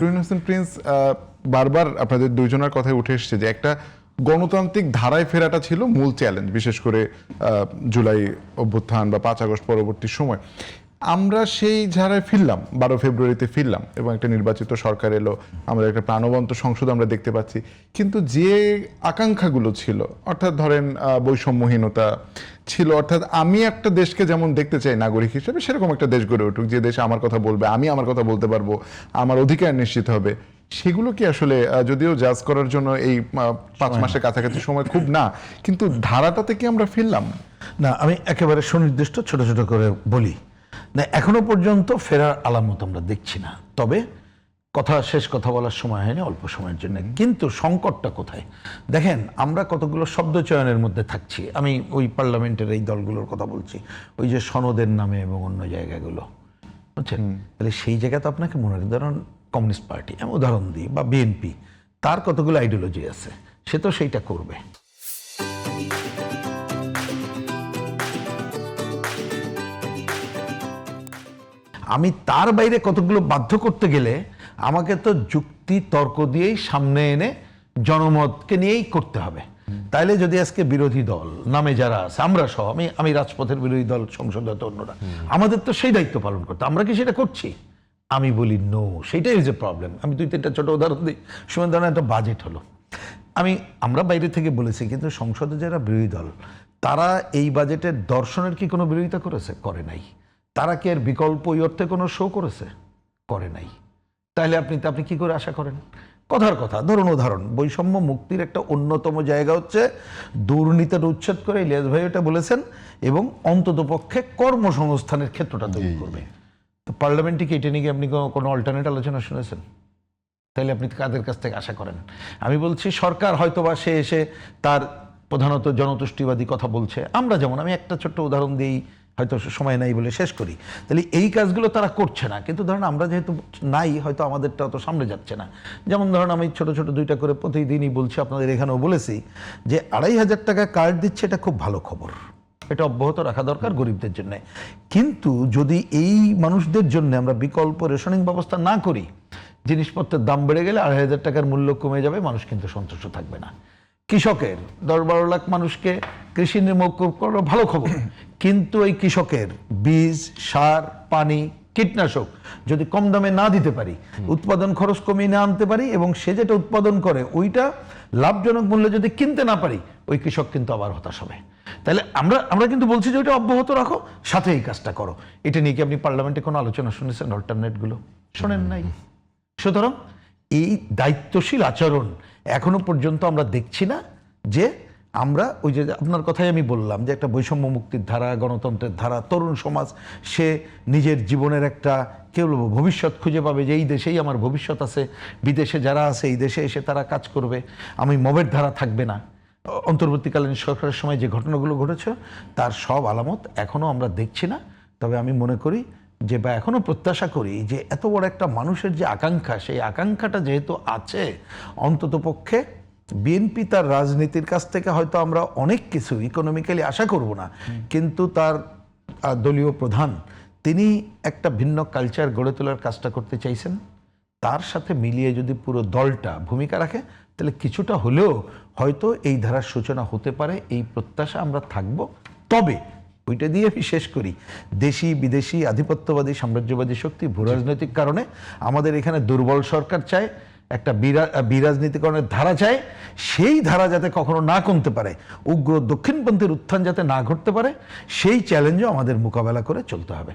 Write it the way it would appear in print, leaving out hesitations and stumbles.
Tuhin Hossain Prince বারবার আপনাদের দুইজনের কথায় উঠে এসেছে যে একটা গণতান্ত্রিক ধারায় ফেরাটা ছিল মূল চ্যালেঞ্জ, বিশেষ করে জুলাই অভ্যুত্থান বা 5 আগস্ট পরবর্তী সময়। আমরা সেই ধারায় ফিরলাম, 12 ফেব্রুয়ারিতে ফিরলাম এবং একটা নির্বাচিত সরকার এলো, আমাদের একটা প্রাণবন্ত সংসদ আমরা দেখতে পাচ্ছি। কিন্তু যে আকাঙ্ক্ষাগুলো ছিল, অর্থাৎ ধরেন বৈষম্যহীনতা ছিল, অর্থাৎ আমি একটা দেশকে যেমন দেখতে চাই নাগরিক হিসেবে, সেরকম একটা দেশ গড়ে উঠুক যে দেশে আমার কথা বলবে, আমি আমার কথা বলতে পারবো, আমার অধিকার নিশ্চিত হবে। সেগুলো কি আসলে, যদিও জাজ করার জন্য এই 5 মাসের কাছাকাছি সময় খুব না, কিন্তু ধারাটাতে কি আমরা ফিরলাম? না, আমি একেবারে সুনির্দিষ্ট ছোট ছোট করে বলি না, এখনো পর্যন্ত ফেরার আলামত আমরা দেখছি না। তবে শেষ কথা বলার সময় হয়নি, অল্প সময়ের জন্য। কিন্তু সংকটটা কোথায় দেখেন, আমরা কতগুলো শব্দ চয়নের মধ্যে থাকছি। আমি ওই পার্লামেন্টের এই দলগুলোর কথা বলছি, ওই যে সনদের নামে এবং অন্য জায়গাগুলো, বুঝছেন? তাহলে সেই জায়গাতে আপনাকে মনে রাখতে, ধরুন কমিউনিস্ট পার্টি, আমি উদাহরণ দিই, বা বিএনপি, তার কতগুলো আইডিওলজি আছে, সে তো সেইটা করবে। আমি তার বাইরে কতগুলো বাধ্য করতে গেলে আমাকে তো যুক্তি তর্ক দিয়েই সামনে এনে জনমতকে নিয়েই করতে হবে। তাইলে যদি আজকে বিরোধী দল নামে যারা আছে, আমরা সহ, আমি রাজপথের বিরোধী দল, সংসদে অন্যরা, আমাদের তো সেই দায়িত্ব পালন করতে, আমরা কি সেটা করছি? আমি বলি নো, সেইটাই যে প্রবলেম। আমি 2-3টা ছোট উদাহরণ দিই। সময় ধরেন একটা বাজেট হলো, আমরা বাইরে থেকে বলেছি, কিন্তু সংসদে যারা বিরোধী দল, তারা এই বাজেটের দর্শনের কি কোনো বিরোধিতা করেছে? করে নাই। তারা কি এর বিকল্প ওই অর্থে কোনো শো করেছে? করে নাই। তাহলে আপনি কি করে আশা করেন? কথার কথা, ধরুন উদাহরণ, বৈষম্য মুক্তির একটা অন্যতম জায়গা হচ্ছে দুর্নীতির উচ্ছেদ করে, ইলিয়াস ভাই এটা বলেছেন, এবং অন্তত পক্ষে কর্মসংস্থানের ক্ষেত্রটা তৈরি করবে। তো পার্লামেন্টে কি এটা নিয়ে আপনি কোনো অল্টারনেট আলোচনা শুনেছেন? তাহলে আপনি কাদের কাছ থেকে আশা করেন? আমি বলছি সরকার হয়তোবা সে এসে তার প্রধানত জনতুষ্টিবাদী কথা বলছে, আমরা যেমন, আমি একটা ছোট্ট উদাহরণ দিই, হয়তো সময় নাই বলে শেষ করি। তাহলে এই কাজগুলো তারা করছে না, কিন্তু ধরেন আমরা যেহেতু নাই, হয়তো আমাদেরটা অত সামনে যাচ্ছে না। যেমন ধরেন আমি ছোট ছোট 2টা করে প্রতিদিনই বলছি, আপনাদের এখানেও বলেছি যে 2500 টাকা কার্ড দিচ্ছে, এটা খুব ভালো খবর, এটা অব্যাহত রাখা দরকার গরিবদের জন্য। কিন্তু যদি এই মানুষদের জন্য আমরা বিকল্প রেশনিং ব্যবস্থা না করি, জিনিসপত্রের দাম বেড়ে গেলে 2500 টাকার মূল্য কমে যাবে, মানুষ কিন্তু সন্তুষ্ট থাকবে না। কৃষকের 10-12 লাখ মানুষকে কৃষি মওকুফ করা ভালো খবর, কিন্তু ওই কৃষকের বীজ, সার, পানি, কীটনাশক যদি কম দামে না দিতে পারি, উৎপাদন খরচ কমিয়ে না আনতে পারি, এবং সে যেটা উৎপাদন করে ওইটা লাভজনক মূল্যে যদি কিনতে না পারি, ওই কৃষক কিন্তু আবার হতাশ হবে। তাহলে আমরা কিন্তু বলছি যে ওইটা অব্যাহত রাখো, সাথে এই কাজটা করো। এটা নিয়ে কি আপনি পার্লামেন্টে কোনো আলোচনা শুনেছেন? অল্টারনেটগুলো শোনেন নাই। সুতরাং এই দায়িত্বশীল আচরণ এখনো পর্যন্ত আমরা দেখছি না। যে আমরা ওই যে আপনার কথাই আমি বললাম যে একটা বৈষম্য মুক্তির ধারা, গণতন্ত্রের ধারা, তরুণ সমাজ সে নিজের জীবনের একটা কি বলবো ভবিষ্যৎ খুঁজে পাবে, যে এই দেশেই আমার ভবিষ্যৎ আছে, বিদেশে যারা আছে এই দেশে এসে তারা কাজ করবে, আমি মবের ধারা থাকবে না। অন্তর্বর্তীকালীন সরকারের সময় যে ঘটনাগুলো ঘটেছে তার সব আলামত এখনো আমরা দেখছি না। তবে আমি মনে করি যে, বা এখনো প্রত্যাশা করি যে, এত বড় একটা মানুষের যে আকাঙ্ক্ষা, সেই আকাঙ্ক্ষাটা যেহেতু আছে, অন্তত পক্ষে বিএনপি তার রাজনীতির কাছ থেকে হয়তো আমরা অনেক কিছু ইকোনমিক্যালি আশা করব না, কিন্তু তার দলীয় প্রধান তিনি একটা ভিন্ন কালচার গড়ে তোলার কাজটা করতে চাইছেন। তার সাথে মিলিয়ে যদি পুরো দলটা ভূমিকা রাখে, তাহলে কিছুটা হলেও হয়তো এই ধারার সূচনা হতে পারে, এই প্রত্যাশা আমরা থাকব। তবে ওইটা দিয়ে আমি শেষ করি, দেশি বিদেশি আধিপত্যবাদী সাম্রাজ্যবাদী শক্তি ভূরাজনৈতিক কারণে আমাদের এখানে দুর্বল সরকার চায়, একটা বিরাজনীতিকরণের ধারা চায়, সেই ধারা যাতে কখনো না কমতে পারে, উগ্র দক্ষিণপন্থীর উত্থান যাতে না ঘটতে পারে, সেই চ্যালেঞ্জও আমাদের মোকাবেলা করে চলতে হবে।